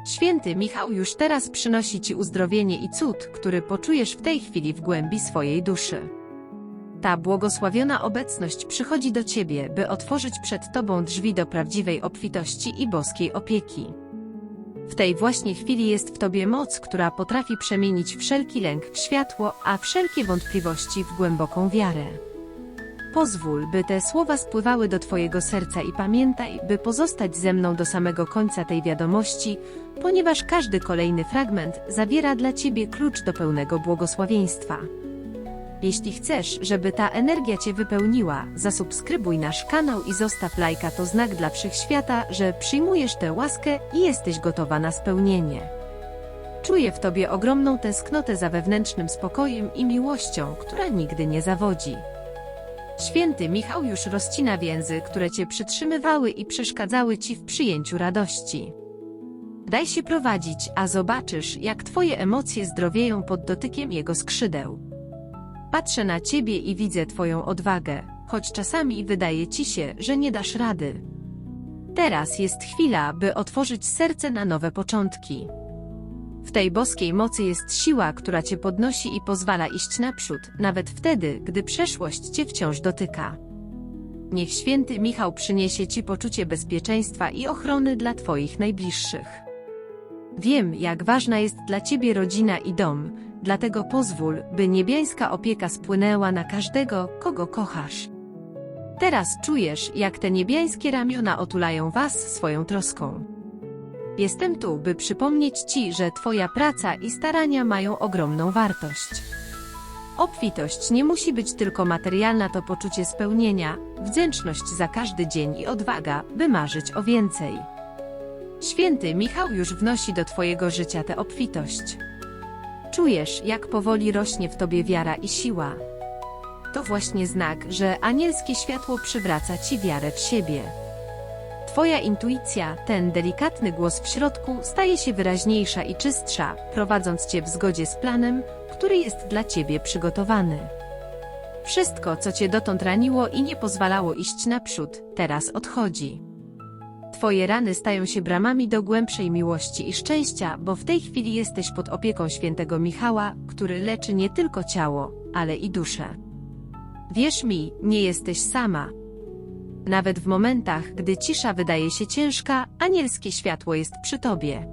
Święty Michał już teraz przynosi Ci uzdrowienie i cud, który poczujesz w tej chwili w głębi swojej duszy. Ta błogosławiona obecność przychodzi do Ciebie, by otworzyć przed Tobą drzwi do prawdziwej obfitości i boskiej opieki. W tej właśnie chwili jest w Tobie moc, która potrafi przemienić wszelki lęk w światło, a wszelkie wątpliwości w głęboką wiarę. Pozwól, by te słowa spływały do Twojego serca i pamiętaj, by pozostać ze mną do samego końca tej wiadomości, ponieważ każdy kolejny fragment zawiera dla Ciebie klucz do pełnego błogosławieństwa. Jeśli chcesz, żeby ta energia Cię wypełniła, zasubskrybuj nasz kanał i zostaw lajka, to znak dla wszechświata, że przyjmujesz tę łaskę i jesteś gotowa na spełnienie. Czuję w Tobie ogromną tęsknotę za wewnętrznym spokojem i miłością, która nigdy nie zawodzi. Święty Michał już rozcina więzy, które Cię przytrzymywały i przeszkadzały Ci w przyjęciu radości. Daj się prowadzić, a zobaczysz, jak Twoje emocje zdrowieją pod dotykiem Jego skrzydeł. Patrzę na Ciebie i widzę Twoją odwagę, choć czasami wydaje Ci się, że nie dasz rady. Teraz jest chwila, by otworzyć serce na nowe początki. W tej boskiej mocy jest siła, która Cię podnosi i pozwala iść naprzód, nawet wtedy, gdy przeszłość Cię wciąż dotyka. Niech Święty Michał przyniesie Ci poczucie bezpieczeństwa i ochrony dla Twoich najbliższych. Wiem, jak ważna jest dla Ciebie rodzina i dom, dlatego pozwól, by niebiańska opieka spłynęła na każdego, kogo kochasz. Teraz czujesz, jak te niebiańskie ramiona otulają Was swoją troską. Jestem tu, by przypomnieć Ci, że Twoja praca i starania mają ogromną wartość. Obfitość nie musi być tylko materialna, to poczucie spełnienia, wdzięczność za każdy dzień i odwaga, by marzyć o więcej. Święty Michał już wnosi do Twojego życia tę obfitość. Czujesz, jak powoli rośnie w Tobie wiara i siła. To właśnie znak, że anielskie światło przywraca Ci wiarę w siebie. Twoja intuicja, ten delikatny głos w środku, staje się wyraźniejsza i czystsza, prowadząc Cię w zgodzie z planem, który jest dla Ciebie przygotowany. Wszystko, co Cię dotąd raniło i nie pozwalało iść naprzód, teraz odchodzi. Twoje rany stają się bramami do głębszej miłości i szczęścia, bo w tej chwili jesteś pod opieką Świętego Michała, który leczy nie tylko ciało, ale i duszę. Wierz mi, nie jesteś sama. Nawet w momentach, gdy cisza wydaje się ciężka, anielskie światło jest przy Tobie.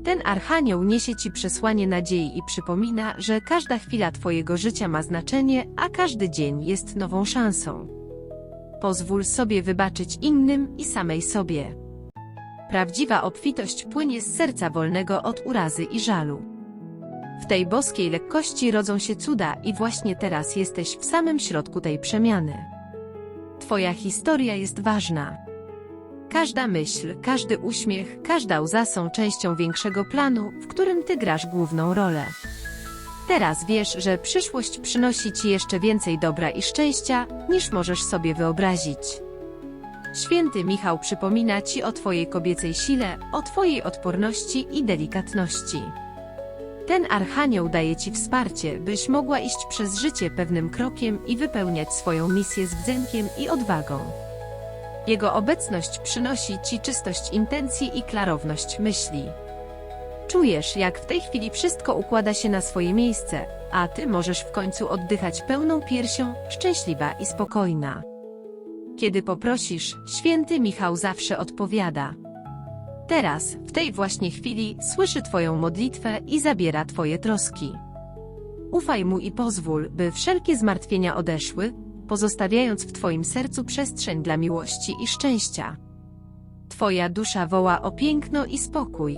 Ten archanioł niesie Ci przesłanie nadziei i przypomina, że każda chwila Twojego życia ma znaczenie, a każdy dzień jest nową szansą. Pozwól sobie wybaczyć innym i samej sobie. Prawdziwa obfitość płynie z serca wolnego od urazy i żalu. W tej boskiej lekkości rodzą się cuda i właśnie teraz jesteś w samym środku tej przemiany. Twoja historia jest ważna. Każda myśl, każdy uśmiech, każda łza są częścią większego planu, w którym Ty grasz główną rolę. Teraz wiesz, że przyszłość przynosi Ci jeszcze więcej dobra i szczęścia, niż możesz sobie wyobrazić. Święty Michał przypomina Ci o Twojej kobiecej sile, o Twojej odporności i delikatności. Ten archanioł daje Ci wsparcie, byś mogła iść przez życie pewnym krokiem i wypełniać swoją misję z wdziękiem i odwagą. Jego obecność przynosi Ci czystość intencji i klarowność myśli. Czujesz, jak w tej chwili wszystko układa się na swoje miejsce, a Ty możesz w końcu oddychać pełną piersią, szczęśliwa i spokojna. Kiedy poprosisz, Święty Michał zawsze odpowiada. Teraz, w tej właśnie chwili, słyszy Twoją modlitwę i zabiera Twoje troski. Ufaj Mu i pozwól, by wszelkie zmartwienia odeszły, pozostawiając w Twoim sercu przestrzeń dla miłości i szczęścia. Twoja dusza woła o piękno i spokój.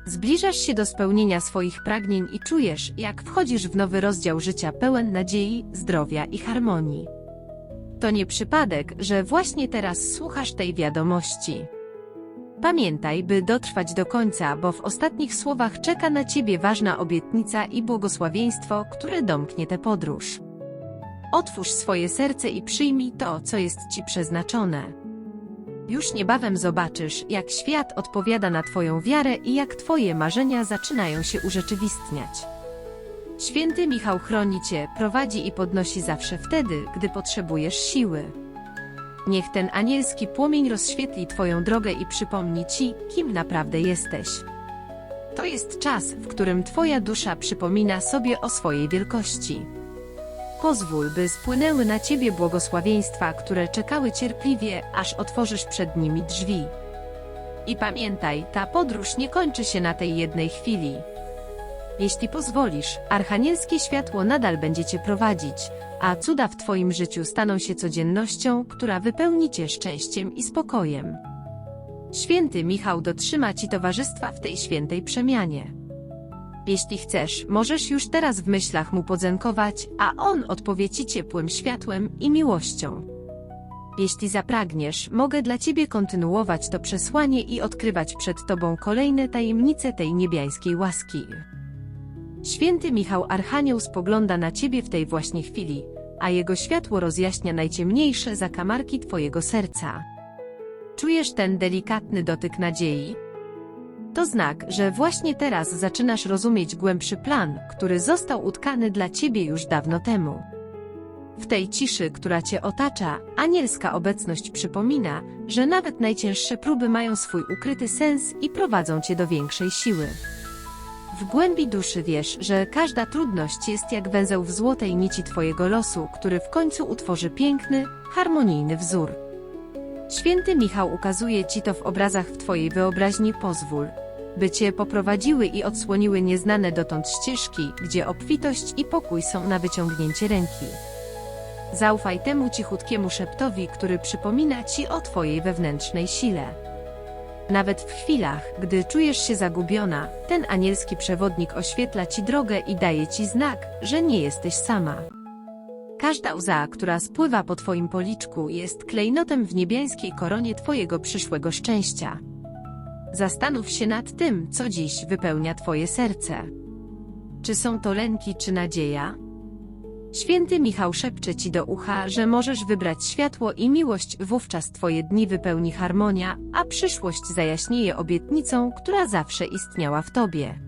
Zbliżasz się do spełnienia swoich pragnień i czujesz, jak wchodzisz w nowy rozdział życia pełen nadziei, zdrowia i harmonii. To nie przypadek, że właśnie teraz słuchasz tej wiadomości. Pamiętaj, by dotrwać do końca, bo w ostatnich słowach czeka na Ciebie ważna obietnica i błogosławieństwo, które domknie tę podróż. Otwórz swoje serce i przyjmij to, co jest Ci przeznaczone. Już niebawem zobaczysz, jak świat odpowiada na Twoją wiarę i jak Twoje marzenia zaczynają się urzeczywistniać. Święty Michał chroni Cię, prowadzi i podnosi zawsze wtedy, gdy potrzebujesz siły. Niech ten anielski płomień rozświetli twoją drogę i przypomni ci, kim naprawdę jesteś. To jest czas, w którym twoja dusza przypomina sobie o swojej wielkości. Pozwól, by spłynęły na ciebie błogosławieństwa, które czekały cierpliwie, aż otworzysz przed nimi drzwi. I pamiętaj, ta podróż nie kończy się na tej jednej chwili. Jeśli pozwolisz, archanielskie światło nadal będzie cię prowadzić, a cuda w twoim życiu staną się codziennością, która wypełni cię szczęściem i spokojem. Święty Michał dotrzyma ci towarzystwa w tej świętej przemianie. Jeśli chcesz, możesz już teraz w myślach mu podziękować, a on odpowie ci ciepłym światłem i miłością. Jeśli zapragniesz, mogę dla ciebie kontynuować to przesłanie i odkrywać przed tobą kolejne tajemnice tej niebiańskiej łaski. Święty Michał Archanioł spogląda na ciebie w tej właśnie chwili, a jego światło rozjaśnia najciemniejsze zakamarki twojego serca. Czujesz ten delikatny dotyk nadziei? To znak, że właśnie teraz zaczynasz rozumieć głębszy plan, który został utkany dla ciebie już dawno temu. W tej ciszy, która cię otacza, anielska obecność przypomina, że nawet najcięższe próby mają swój ukryty sens i prowadzą cię do większej siły. W głębi duszy wiesz, że każda trudność jest jak węzeł w złotej nici twojego losu, który w końcu utworzy piękny, harmonijny wzór. Święty Michał ukazuje ci to w obrazach w twojej wyobraźni. Pozwól, by cię poprowadziły i odsłoniły nieznane dotąd ścieżki, gdzie obfitość i pokój są na wyciągnięcie ręki. Zaufaj temu cichutkiemu szeptowi, który przypomina ci o twojej wewnętrznej sile. Nawet w chwilach, gdy czujesz się zagubiona, ten anielski przewodnik oświetla ci drogę i daje ci znak, że nie jesteś sama. Każda łza, która spływa po twoim policzku, jest klejnotem w niebiańskiej koronie twojego przyszłego szczęścia. Zastanów się nad tym, co dziś wypełnia twoje serce. Czy są to lęki czy nadzieja? Święty Michał szepcze ci do ucha, że możesz wybrać światło i miłość, wówczas twoje dni wypełni harmonia, a przyszłość zajaśnieje obietnicą, która zawsze istniała w tobie.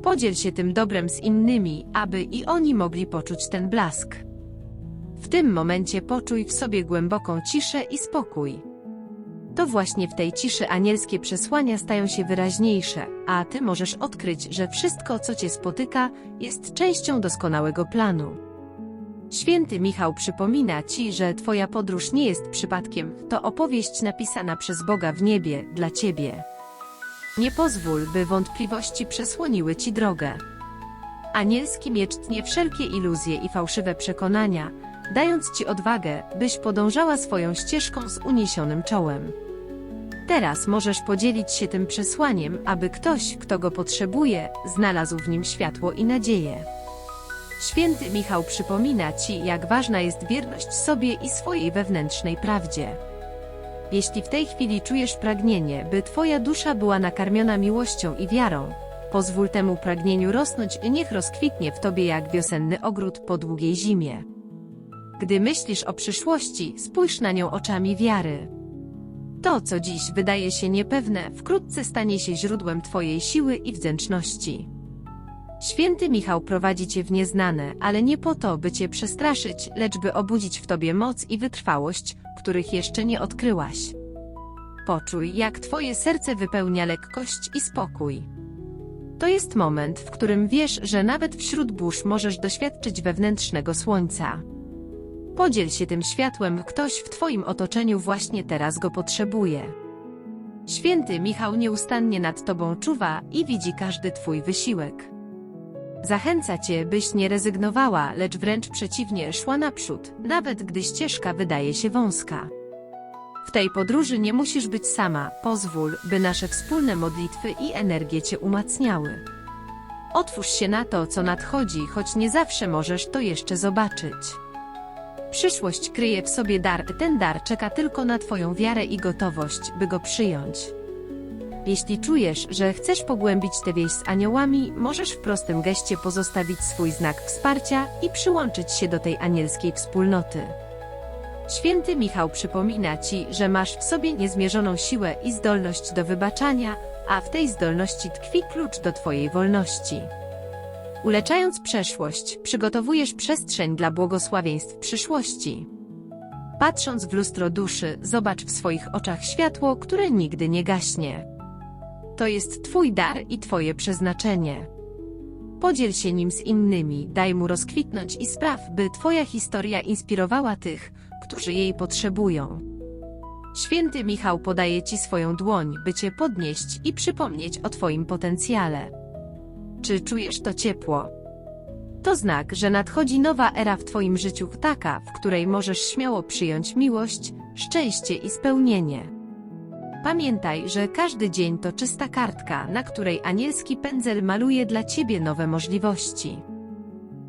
Podziel się tym dobrem z innymi, aby i oni mogli poczuć ten blask. W tym momencie poczuj w sobie głęboką ciszę i spokój. To właśnie w tej ciszy anielskie przesłania stają się wyraźniejsze, a ty możesz odkryć, że wszystko, co cię spotyka, jest częścią doskonałego planu. Święty Michał przypomina ci, że twoja podróż nie jest przypadkiem, to opowieść napisana przez Boga w niebie, dla ciebie. Nie pozwól, by wątpliwości przesłoniły ci drogę. Anielski miecz tnie wszelkie iluzje i fałszywe przekonania, dając ci odwagę, byś podążała swoją ścieżką z uniesionym czołem. Teraz możesz podzielić się tym przesłaniem, aby ktoś, kto go potrzebuje, znalazł w nim światło i nadzieję. Święty Michał przypomina ci, jak ważna jest wierność sobie i swojej wewnętrznej prawdzie. Jeśli w tej chwili czujesz pragnienie, by twoja dusza była nakarmiona miłością i wiarą, pozwól temu pragnieniu rosnąć i niech rozkwitnie w tobie jak wiosenny ogród po długiej zimie. Gdy myślisz o przyszłości, spójrz na nią oczami wiary. To, co dziś wydaje się niepewne, wkrótce stanie się źródłem twojej siły i wdzięczności. Święty Michał prowadzi cię w nieznane, ale nie po to, by cię przestraszyć, lecz by obudzić w tobie moc i wytrwałość, których jeszcze nie odkryłaś. Poczuj, jak twoje serce wypełnia lekkość i spokój. To jest moment, w którym wiesz, że nawet wśród burz możesz doświadczyć wewnętrznego słońca. Podziel się tym światłem, ktoś w twoim otoczeniu właśnie teraz go potrzebuje. Święty Michał nieustannie nad tobą czuwa i widzi każdy twój wysiłek. Zachęca cię, byś nie rezygnowała, lecz wręcz przeciwnie, szła naprzód, nawet gdy ścieżka wydaje się wąska. W tej podróży nie musisz być sama, pozwól, by nasze wspólne modlitwy i energie cię umacniały. Otwórz się na to, co nadchodzi, choć nie zawsze możesz to jeszcze zobaczyć. Przyszłość kryje w sobie dar, ten dar czeka tylko na twoją wiarę i gotowość, by go przyjąć. Jeśli czujesz, że chcesz pogłębić tę więź z aniołami, możesz w prostym geście pozostawić swój znak wsparcia i przyłączyć się do tej anielskiej wspólnoty. Święty Michał przypomina ci, że masz w sobie niezmierzoną siłę i zdolność do wybaczania, a w tej zdolności tkwi klucz do twojej wolności. Uleczając przeszłość, przygotowujesz przestrzeń dla błogosławieństw przyszłości. Patrząc w lustro duszy, zobacz w swoich oczach światło, które nigdy nie gaśnie. To jest twój dar i twoje przeznaczenie. Podziel się nim z innymi, daj mu rozkwitnąć i spraw, by twoja historia inspirowała tych, którzy jej potrzebują. Święty Michał podaje ci swoją dłoń, by cię podnieść i przypomnieć o twoim potencjale. Czy czujesz to ciepło? To znak, że nadchodzi nowa era w twoim życiu, taka, w której możesz śmiało przyjąć miłość, szczęście i spełnienie. Pamiętaj, że każdy dzień to czysta kartka, na której anielski pędzel maluje dla ciebie nowe możliwości.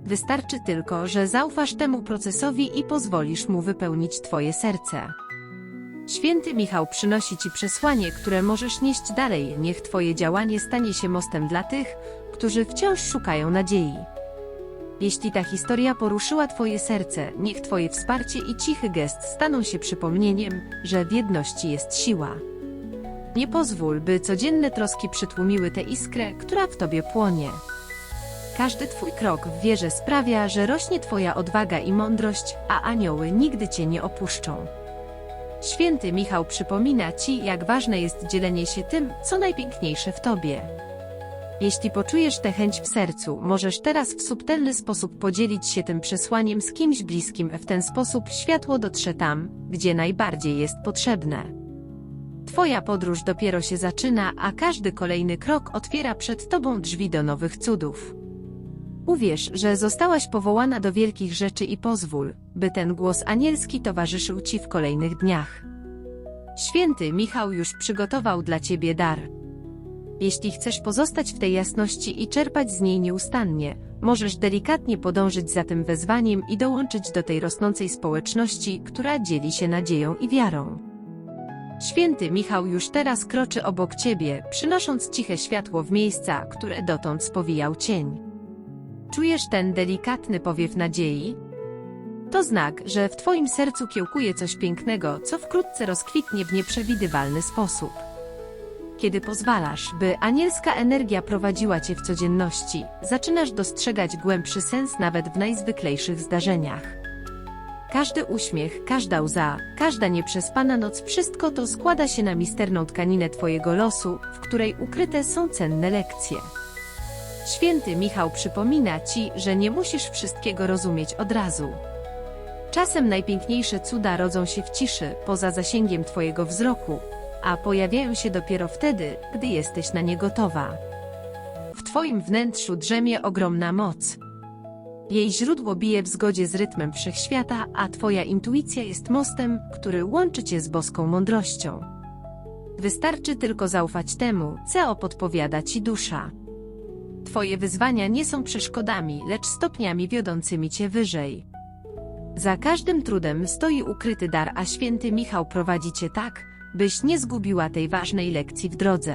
Wystarczy tylko, że zaufasz temu procesowi i pozwolisz mu wypełnić twoje serce. Święty Michał przynosi ci przesłanie, które możesz nieść dalej. Niech twoje działanie stanie się mostem dla tych, którzy wciąż szukają nadziei. Jeśli ta historia poruszyła twoje serce, niech twoje wsparcie i cichy gest staną się przypomnieniem, że w jedności jest siła. Nie pozwól, by codzienne troski przytłumiły tę iskrę, która w tobie płonie. Każdy twój krok w wierze sprawia, że rośnie twoja odwaga i mądrość, a anioły nigdy cię nie opuszczą. Święty Michał przypomina ci, jak ważne jest dzielenie się tym, co najpiękniejsze w tobie. Jeśli poczujesz tę chęć w sercu, możesz teraz w subtelny sposób podzielić się tym przesłaniem z kimś bliskim. W ten sposób światło dotrze tam, gdzie najbardziej jest potrzebne. Twoja podróż dopiero się zaczyna, a każdy kolejny krok otwiera przed tobą drzwi do nowych cudów. Uwierz, że zostałaś powołana do wielkich rzeczy i pozwól, by ten głos anielski towarzyszył ci w kolejnych dniach. Święty Michał już przygotował dla ciebie dar. Jeśli chcesz pozostać w tej jasności i czerpać z niej nieustannie, możesz delikatnie podążyć za tym wezwaniem i dołączyć do tej rosnącej społeczności, która dzieli się nadzieją i wiarą. Święty Michał już teraz kroczy obok ciebie, przynosząc ciche światło w miejsca, które dotąd spowijał cień. Czujesz ten delikatny powiew nadziei? To znak, że w twoim sercu kiełkuje coś pięknego, co wkrótce rozkwitnie w nieprzewidywalny sposób. Kiedy pozwalasz, by anielska energia prowadziła cię w codzienności, zaczynasz dostrzegać głębszy sens nawet w najzwyklejszych zdarzeniach. Każdy uśmiech, każda łza, każda nieprzespana noc, wszystko to składa się na misterną tkaninę twojego losu, w której ukryte są cenne lekcje. Święty Michał przypomina ci, że nie musisz wszystkiego rozumieć od razu. Czasem najpiękniejsze cuda rodzą się w ciszy, poza zasięgiem twojego wzroku, a pojawiają się dopiero wtedy, gdy jesteś na nie gotowa. W twoim wnętrzu drzemie ogromna moc. Jej źródło bije w zgodzie z rytmem wszechświata, a twoja intuicja jest mostem, który łączy cię z boską mądrością. Wystarczy tylko zaufać temu, co podpowiada ci dusza. Twoje wyzwania nie są przeszkodami, lecz stopniami wiodącymi cię wyżej. Za każdym trudem stoi ukryty dar, a święty Michał prowadzi cię tak, byś nie zgubiła tej ważnej lekcji w drodze.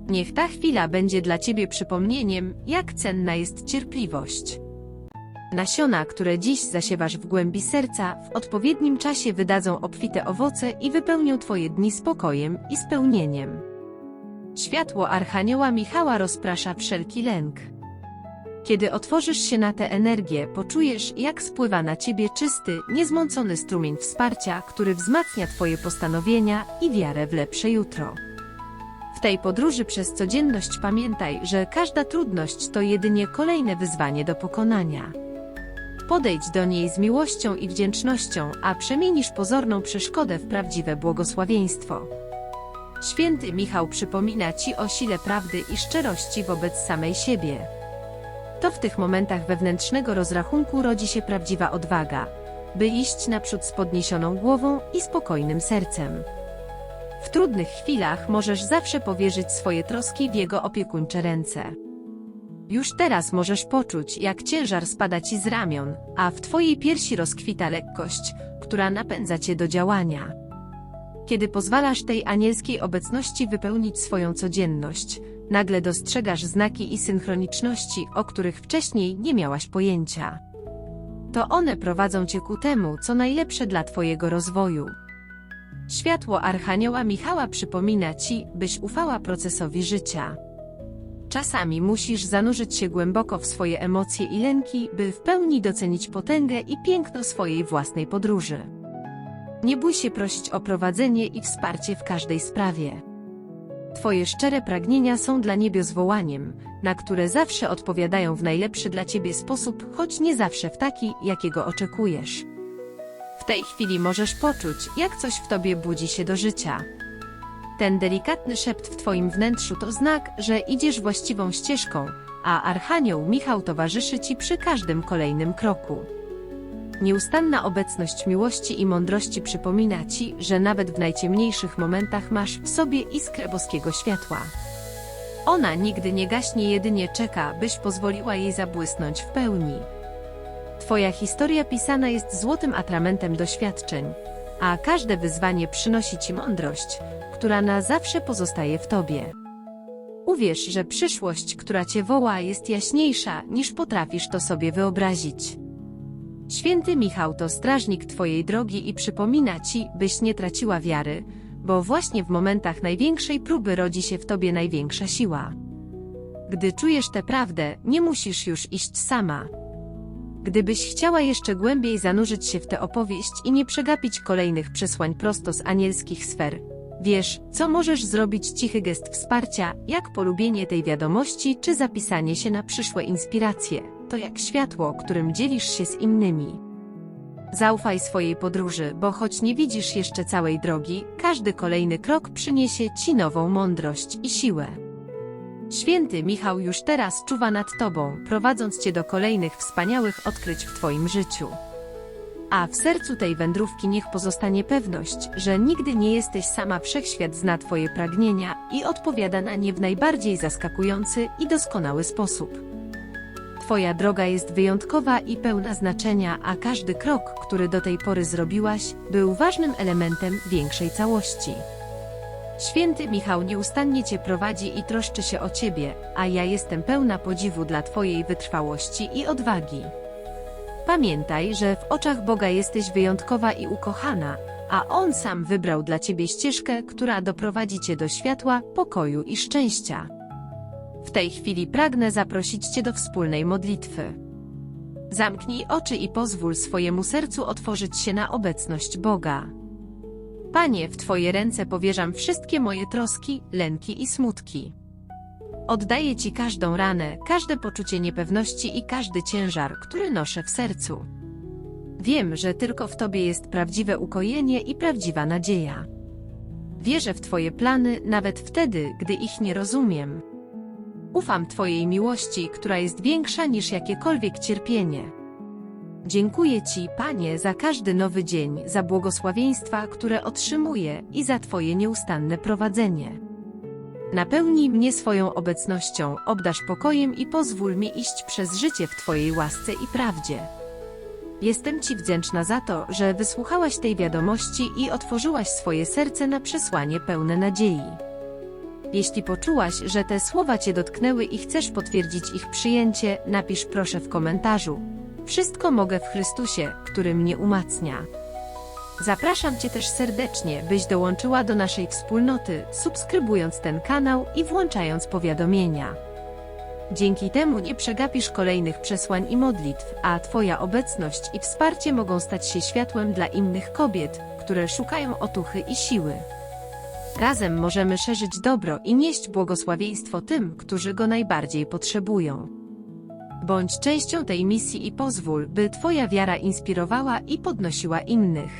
Niech ta chwila będzie dla ciebie przypomnieniem, jak cenna jest cierpliwość. Nasiona, które dziś zasiewasz w głębi serca, w odpowiednim czasie wydadzą obfite owoce i wypełnią twoje dni spokojem i spełnieniem. Światło Archanioła Michała rozprasza wszelki lęk. Kiedy otworzysz się na tę energię, poczujesz, jak spływa na ciebie czysty, niezmącony strumień wsparcia, który wzmacnia twoje postanowienia i wiarę w lepsze jutro. W tej podróży przez codzienność pamiętaj, że każda trudność to jedynie kolejne wyzwanie do pokonania. Podejdź do niej z miłością i wdzięcznością, a przemienisz pozorną przeszkodę w prawdziwe błogosławieństwo. Święty Michał przypomina ci o sile prawdy i szczerości wobec samej siebie. To w tych momentach wewnętrznego rozrachunku rodzi się prawdziwa odwaga, by iść naprzód z podniesioną głową i spokojnym sercem. W trudnych chwilach możesz zawsze powierzyć swoje troski w Jego opiekuńcze ręce. Już teraz możesz poczuć, jak ciężar spada ci z ramion, a w twojej piersi rozkwita lekkość, która napędza cię do działania. Kiedy pozwalasz tej anielskiej obecności wypełnić swoją codzienność, nagle dostrzegasz znaki i synchroniczności, o których wcześniej nie miałaś pojęcia. To one prowadzą cię ku temu, co najlepsze dla twojego rozwoju. Światło Archanioła Michała przypomina ci, byś ufała procesowi życia. Czasami musisz zanurzyć się głęboko w swoje emocje i lęki, by w pełni docenić potęgę i piękno swojej własnej podróży. Nie bój się prosić o prowadzenie i wsparcie w każdej sprawie. Twoje szczere pragnienia są dla niebios wołaniem, na które zawsze odpowiadają w najlepszy dla ciebie sposób, choć nie zawsze w taki, jakiego oczekujesz. W tej chwili możesz poczuć, jak coś w tobie budzi się do życia. Ten delikatny szept w twoim wnętrzu to znak, że idziesz właściwą ścieżką, a Archanioł Michał towarzyszy ci przy każdym kolejnym kroku. Nieustanna obecność miłości i mądrości przypomina ci, że nawet w najciemniejszych momentach masz w sobie iskrę boskiego światła. Ona nigdy nie gaśnie, jedynie czeka, byś pozwoliła jej zabłysnąć w pełni. Twoja historia pisana jest złotym atramentem doświadczeń, a każde wyzwanie przynosi ci mądrość, która na zawsze pozostaje w tobie. Uwierz, że przyszłość, która cię woła, jest jaśniejsza, niż potrafisz to sobie wyobrazić. Święty Michał to strażnik twojej drogi i przypomina ci, byś nie traciła wiary, bo właśnie w momentach największej próby rodzi się w tobie największa siła. Gdy czujesz tę prawdę, nie musisz już iść sama. Gdybyś chciała jeszcze głębiej zanurzyć się w tę opowieść i nie przegapić kolejnych przesłań prosto z anielskich sfer, wiesz, co możesz zrobić: cichy gest wsparcia, jak polubienie tej wiadomości czy zapisanie się na przyszłe inspiracje. To jak światło, którym dzielisz się z innymi. Zaufaj swojej podróży, bo choć nie widzisz jeszcze całej drogi, każdy kolejny krok przyniesie ci nową mądrość i siłę. Święty Michał już teraz czuwa nad tobą, prowadząc cię do kolejnych wspaniałych odkryć w twoim życiu. A w sercu tej wędrówki niech pozostanie pewność, że nigdy nie jesteś sama. Wszechświat zna twoje pragnienia i odpowiada na nie w najbardziej zaskakujący i doskonały sposób. Twoja droga jest wyjątkowa i pełna znaczenia, a każdy krok, który do tej pory zrobiłaś, był ważnym elementem większej całości. Święty Michał nieustannie cię prowadzi i troszczy się o ciebie, a ja jestem pełna podziwu dla twojej wytrwałości i odwagi. Pamiętaj, że w oczach Boga jesteś wyjątkowa i ukochana, a On sam wybrał dla ciebie ścieżkę, która doprowadzi cię do światła, pokoju i szczęścia. W tej chwili pragnę zaprosić cię do wspólnej modlitwy. Zamknij oczy i pozwól swojemu sercu otworzyć się na obecność Boga. Panie, w Twoje ręce powierzam wszystkie moje troski, lęki i smutki. Oddaję Ci każdą ranę, każde poczucie niepewności i każdy ciężar, który noszę w sercu. Wiem, że tylko w Tobie jest prawdziwe ukojenie i prawdziwa nadzieja. Wierzę w Twoje plany, nawet wtedy, gdy ich nie rozumiem. Ufam Twojej miłości, która jest większa niż jakiekolwiek cierpienie. Dziękuję Ci, Panie, za każdy nowy dzień, za błogosławieństwa, które otrzymuję i za Twoje nieustanne prowadzenie. Napełnij mnie swoją obecnością, obdarz pokojem i pozwól mi iść przez życie w Twojej łasce i prawdzie. Jestem Ci wdzięczna za to, że wysłuchałaś tej wiadomości i otworzyłaś swoje serce na przesłanie pełne nadziei. Jeśli poczułaś, że te słowa Cię dotknęły i chcesz potwierdzić ich przyjęcie, napisz proszę w komentarzu: wszystko mogę w Chrystusie, który mnie umacnia. Zapraszam Cię też serdecznie, byś dołączyła do naszej wspólnoty, subskrybując ten kanał i włączając powiadomienia. Dzięki temu nie przegapisz kolejnych przesłań i modlitw, a Twoja obecność i wsparcie mogą stać się światłem dla innych kobiet, które szukają otuchy i siły. Razem możemy szerzyć dobro i nieść błogosławieństwo tym, którzy go najbardziej potrzebują. Bądź częścią tej misji i pozwól, by Twoja wiara inspirowała i podnosiła innych.